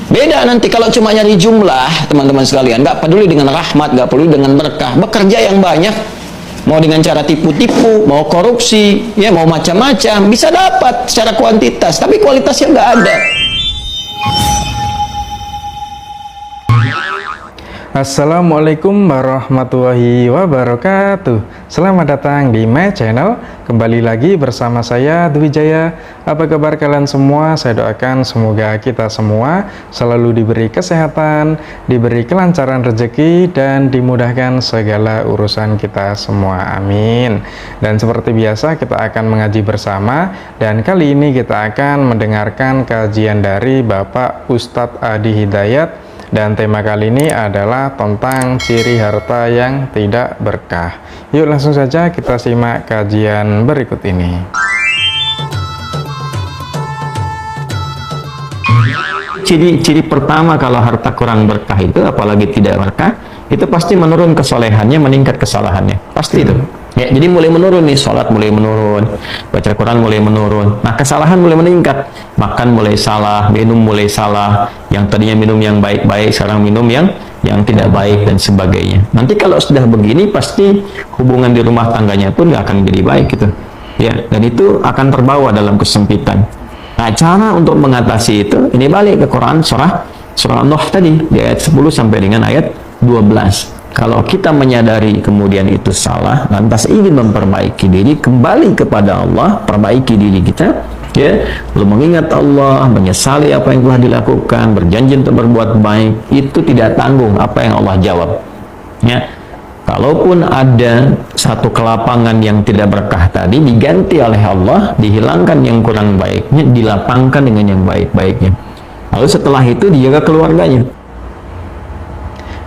Beda nanti kalau cuma nyari jumlah, teman-teman sekalian, nggak peduli dengan rahmat, nggak peduli dengan berkah, bekerja yang banyak, mau dengan cara tipu-tipu, mau korupsi, ya mau macam-macam, bisa dapat secara kuantitas, tapi kualitasnya nggak ada. Assalamualaikum warahmatullahi wabarakatuh. Selamat datang di my channel. Kembali lagi bersama saya Dwi Jaya. Apa kabar kalian semua? Saya doakan semoga kita semua selalu diberi kesehatan, diberi kelancaran rezeki, dan dimudahkan segala urusan kita semua. Amin. Dan seperti biasa kita akan mengaji bersama, dan kali ini kita akan mendengarkan kajian dari Bapak Ustadz Adi Hidayat. Dan tema kali ini adalah tentang ciri harta yang tidak berkah. Yuk langsung saja kita simak kajian berikut ini. Ciri pertama kalau harta kurang berkah itu, apalagi tidak berkah, itu pasti menurun kesolehannya, meningkat kesalahannya. Pasti itu. Ya, jadi mulai menurun nih, sholat mulai menurun, baca Quran mulai menurun, nah kesalahan mulai meningkat, makan mulai salah, minum mulai salah, yang tadinya minum yang baik-baik sekarang minum yang tidak baik dan sebagainya. Nanti kalau sudah begini pasti hubungan di rumah tangganya pun nggak akan jadi baik gitu. Ya, dan itu akan terbawa dalam kesempitan. Nah, cara untuk mengatasi itu, ini balik ke Quran surah Nuh tadi di ayat 10 sampai dengan ayat 12. Kalau kita menyadari kemudian itu salah, lantas ingin memperbaiki diri, kembali kepada Allah, perbaiki diri kita, ya, lalu mengingat Allah, menyesali apa yang telah dilakukan, berjanji untuk berbuat baik, itu tidak tanggung apa yang Allah jawab. Ya, kalaupun ada satu kelapangan yang tidak berkah tadi, diganti oleh Allah, dihilangkan yang kurang baiknya, dilapangkan dengan yang baik-baiknya. Lalu setelah itu dijaga keluarganya.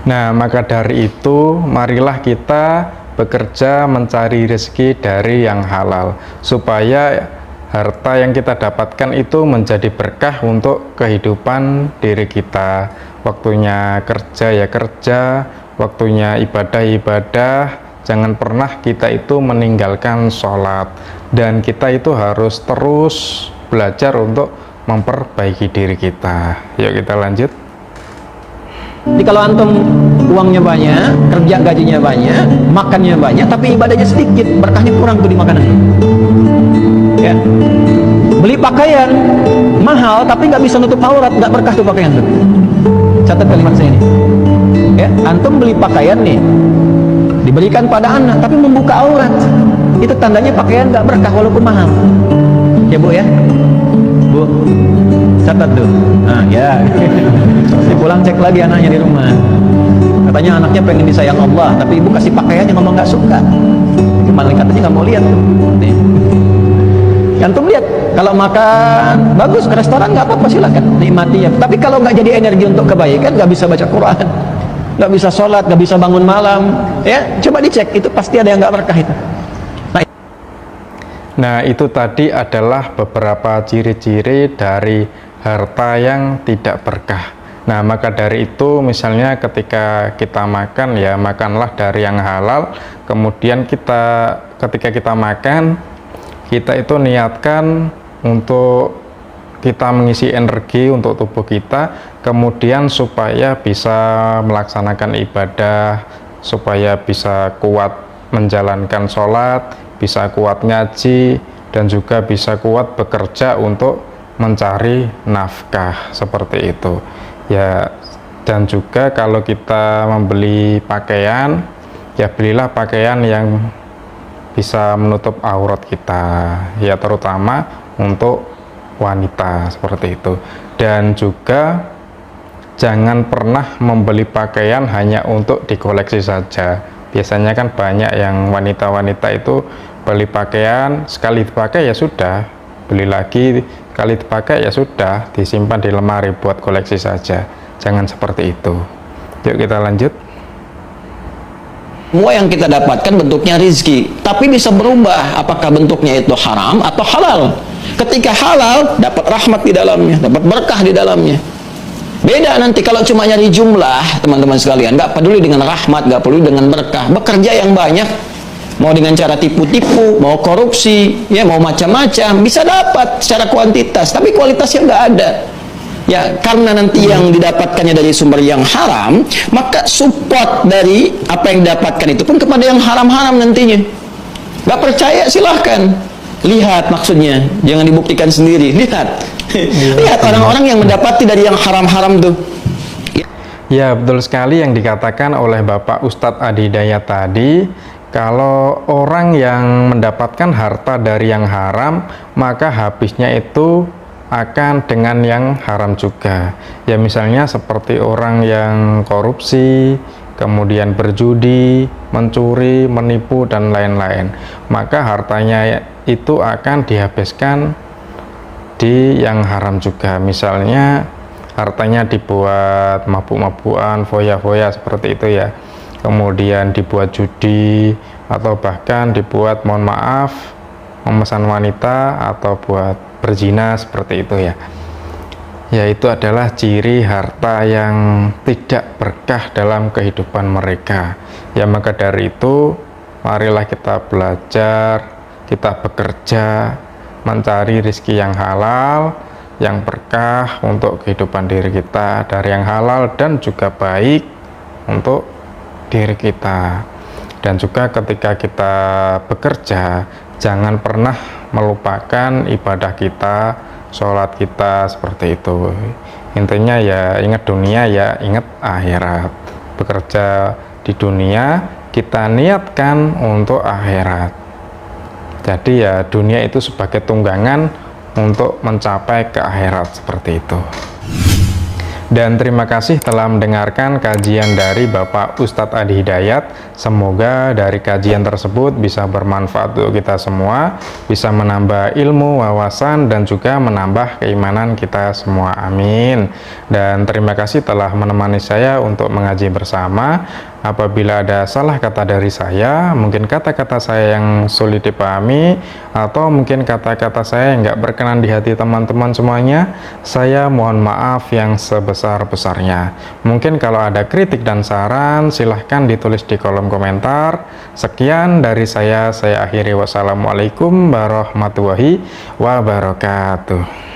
Nah, maka dari itu, marilah kita bekerja mencari rezeki dari yang halal, supaya harta yang kita dapatkan itu menjadi berkah untuk kehidupan diri kita. Waktunya kerja ya kerja, waktunya ibadah. Jangan pernah kita itu meninggalkan sholat, dan kita itu harus terus belajar untuk memperbaiki diri kita. Yuk kita lanjut. Jadi kalau antum uangnya banyak, kerja gajinya banyak, makannya banyak, tapi ibadahnya sedikit, berkahnya kurang tuh di makanan. Ya. Beli pakaian mahal, tapi nggak bisa nutup aurat, nggak berkah tuh pakaian tuh. Catat kalimat saya ini. Ya, antum beli pakaian nih, diberikan pada anak, tapi membuka aurat, itu tandanya pakaian nggak berkah walaupun mahal. Ya bu ya, bu, catat tuh. Nah ya. Nanti pulang cek lagi anaknya di rumah. Katanya anaknya pengen disayang Allah, tapi ibu kasih pakaian yang Allah nggak suka. Malaikat aja nggak mau lihat. Nih. Antum lihat, kalau makan bagus ke restoran nggak apa-apa, silakan nikmati ya. Tapi kalau nggak jadi energi untuk kebaikan, nggak bisa baca Quran, nggak bisa sholat, nggak bisa bangun malam, ya coba dicek, itu pasti ada yang nggak berkah itu. Nah, itu tadi adalah beberapa ciri-ciri dari harta yang tidak berkah. Nah, maka dari itu misalnya ketika kita makan, ya makanlah dari yang halal. Kemudian ketika kita makan, kita itu niatkan untuk kita mengisi energi untuk tubuh kita, kemudian supaya bisa melaksanakan ibadah, supaya bisa kuat menjalankan sholat, bisa kuat ngaji, dan juga bisa kuat bekerja untuk mencari nafkah, seperti itu ya. Dan juga kalau kita membeli pakaian, ya belilah pakaian yang bisa menutup aurat kita, ya terutama untuk wanita, seperti itu. Dan juga jangan pernah membeli pakaian hanya untuk dikoleksi saja. Biasanya kan banyak yang wanita-wanita itu beli pakaian, sekali dipakai ya sudah, beli lagi, sekali dipakai ya sudah, disimpan di lemari buat koleksi saja. Jangan seperti itu. Yuk kita lanjut. Semua yang kita dapatkan bentuknya rizki, tapi bisa berubah apakah bentuknya itu haram atau halal. Ketika halal, dapat rahmat di dalamnya, dapat berkah di dalamnya. Beda nanti kalau cuma nyari jumlah, teman-teman sekalian, nggak peduli dengan rahmat, nggak peduli dengan berkah, bekerja yang banyak, mau dengan cara tipu-tipu, mau korupsi, ya mau macam-macam, bisa dapat secara kuantitas, tapi kualitasnya nggak ada. Ya, karena nanti yang didapatkannya dari sumber yang haram, maka support dari apa yang didapatkan itu pun kepada yang haram-haram nantinya. Gak percaya silahkan lihat, maksudnya jangan dibuktikan sendiri, lihat. Lihat orang-orang yang mendapati dari yang haram-haram tuh. Ya, betul sekali yang dikatakan oleh Bapak Ustadz Adi Hidayat tadi. Kalau orang yang mendapatkan harta dari yang haram, maka habisnya itu akan dengan yang haram juga. Ya, misalnya seperti orang yang korupsi, kemudian berjudi, mencuri, menipu, dan lain-lain. Maka hartanya itu akan dihabiskan di yang haram juga. Misalnya hartanya dibuat mabuk-mabukan, foya-foya seperti itu ya. Kemudian dibuat judi, atau bahkan dibuat, mohon maaf, memesan wanita atau buat berzina seperti itu ya. Ya, itu adalah ciri harta yang tidak berkah dalam kehidupan mereka. Ya, maka dari itu marilah kita belajar, kita bekerja, mencari rezeki yang halal, yang berkah untuk kehidupan diri kita, dari yang halal dan juga baik untuk diri kita. Dan juga ketika kita bekerja, jangan pernah melupakan ibadah kita, sholat kita, seperti itu. Intinya ya ingat dunia, ya ingat akhirat. Bekerja di dunia, kita niatkan untuk akhirat. Jadi ya dunia itu sebagai tunggangan untuk mencapai ke akhirat, seperti itu. Dan terima kasih telah mendengarkan kajian dari Bapak Ustadz Adi Hidayat. Semoga dari kajian tersebut bisa bermanfaat untuk kita semua, bisa menambah ilmu, wawasan, dan juga menambah keimanan kita semua. Amin. Dan terima kasih telah menemani saya untuk mengaji bersama. Apabila ada salah kata dari saya, mungkin kata-kata saya yang sulit dipahami, atau mungkin kata-kata saya yang nggak berkenan di hati teman-teman semuanya, saya mohon maaf yang sebesar-besarnya. Mungkin kalau ada kritik dan saran, silahkan ditulis di kolom komentar. Sekian dari saya akhiri. Wassalamualaikum warahmatullahi wabarakatuh.